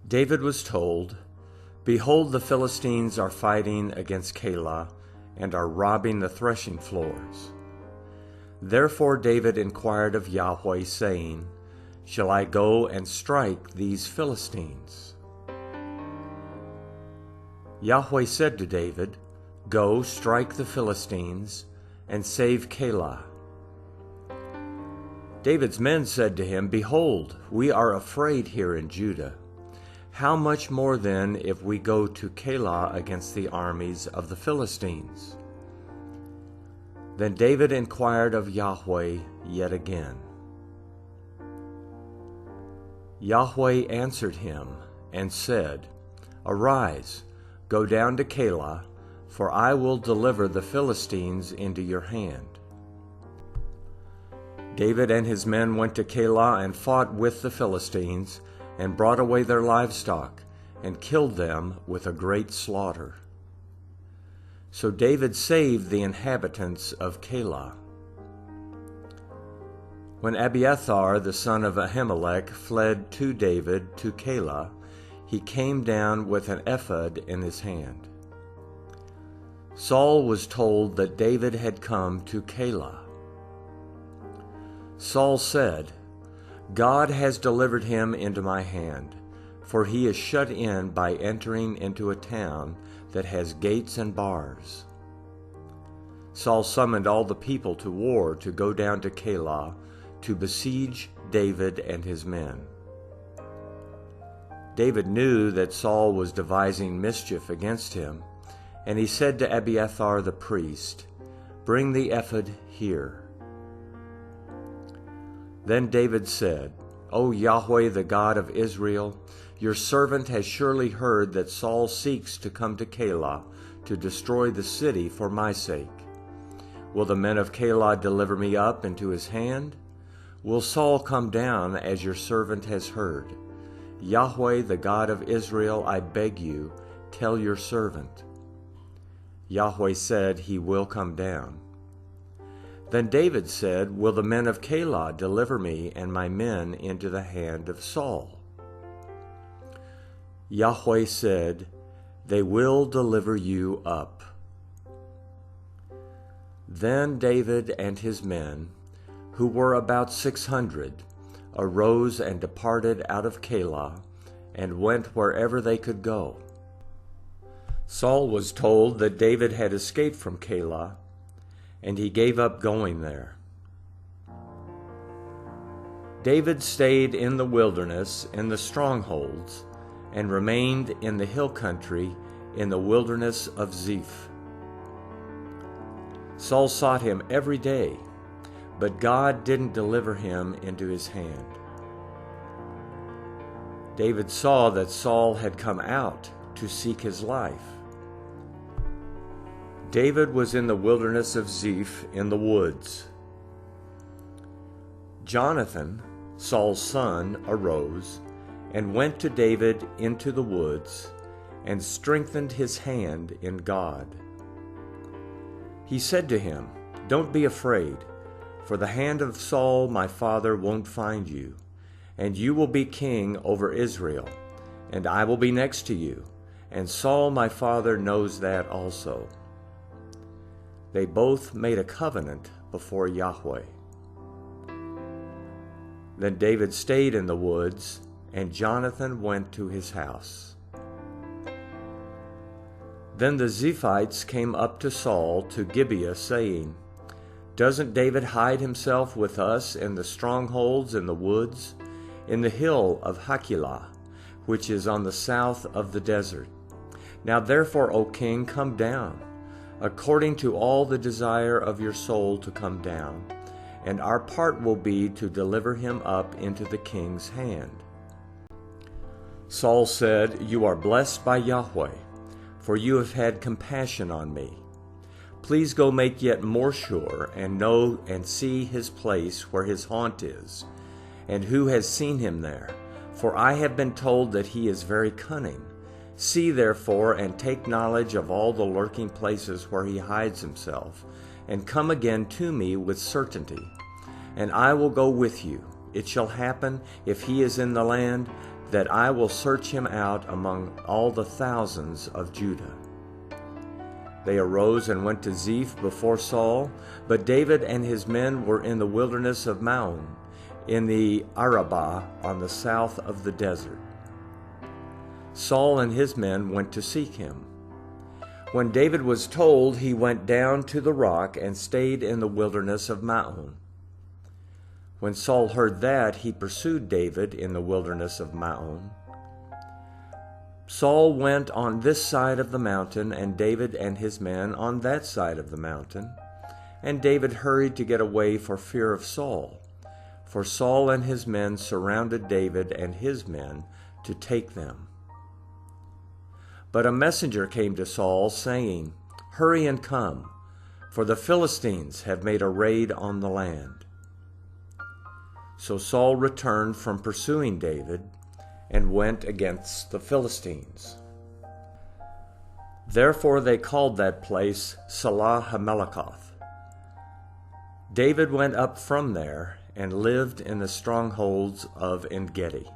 David was told, "Behold, the Philistines are fighting against Keilah and are robbing the threshing floors." Therefore David inquired of Yahweh, saying, "Shall I go and strike these Philistines?" Yahweh said to David, "Go, strike the Philistines, and save Keilah." David's men said to him, "Behold, we are afraid here in Judah. How much more then if we go to Keilah against the armies of the Philistines?" Then David inquired of Yahweh yet again. Yahweh answered him and said, "Arise, go down to Keilah, for I will deliver the Philistines into your hand." David and his men went to Keilah and fought with the Philistines, and brought away their livestock, and killed them with a great slaughter. So David saved the inhabitants of Keilah. When Abiathar the son of Ahimelech fled to David to Keilah, he came down with an ephod in his hand. Saul was told that David had come to Keilah. Saul said, "God has delivered him into my hand, for he is shut in by entering into a town that has gates and bars." Saul summoned all the people to war to go down to Keilah to besiege David and his men. David knew that Saul was devising mischief against him, and he said to Abiathar the priest, "Bring the ephod here." Then David said, "O Yahweh, the God of Israel, your servant has surely heard that Saul seeks to come to Keilah to destroy the city for my sake. Will the men of Keilah deliver me up into his hand? Will Saul come down as your servant has heard? Yahweh, the God of Israel, I beg you, tell your servant." Yahweh said, "He will come down." Then David said, "Will the men of Keilah deliver me and my men into the hand of Saul?" Yahweh said, "They will deliver you up." Then David and his men, who were about 600, arose and departed out of Keilah, and went wherever they could go. Saul was told that David had escaped from Keilah, and he gave up going there. David stayed in the wilderness in the strongholds, and remained in the hill country in the wilderness of Ziph. Saul sought him every day, but God didn't deliver him into his hand. David saw that Saul had come out to seek his life. David was in the wilderness of Ziph in the woods. Jonathan, Saul's son, arose and went to David into the woods and strengthened his hand in God. He said to him, "Don't be afraid, for the hand of Saul my father won't find you, and you will be king over Israel, and I will be next to you, and Saul my father knows that also." They both made a covenant before Yahweh. Then David stayed in the woods, and Jonathan went to his house. Then the Ziphites came up to Saul to Gibeah, saying, "Doesn't David hide himself with us in the strongholds in the woods, in the hill of Hachilah, which is on the south of the desert? Now therefore, O king, come down, according to all the desire of your soul to come down, and our part will be to deliver him up into the king's hand." Saul said, "You are blessed by Yahweh, for you have had compassion on me. Please go make yet more sure, and know and see his place where his haunt is, and who has seen him there, for I have been told that he is very cunning. See therefore, and take knowledge of all the lurking places where he hides himself, and come again to me with certainty, and I will go with you. It shall happen, if he is in the land, that I will search him out among all the thousands of Judah. They arose and went to Ziph before Saul, but David and his men were in the wilderness of Maon, in the Arabah on the south of the desert. Saul and his men went to seek him. When David was told, he went down to the rock and stayed in the wilderness of Maon. When Saul heard that, he pursued David in the wilderness of Maon. Saul went on this side of the mountain, and David and his men on that side of the mountain. And David hurried to get away for fear of Saul, for Saul and his men surrounded David and his men to take them. But a messenger came to Saul, saying, "Hurry and come, for the Philistines have made a raid on the land." So Saul returned from pursuing David and went against the Philistines. Therefore they called that place Salah Hamelakoth. David went up from there and lived in the strongholds of En-gedi.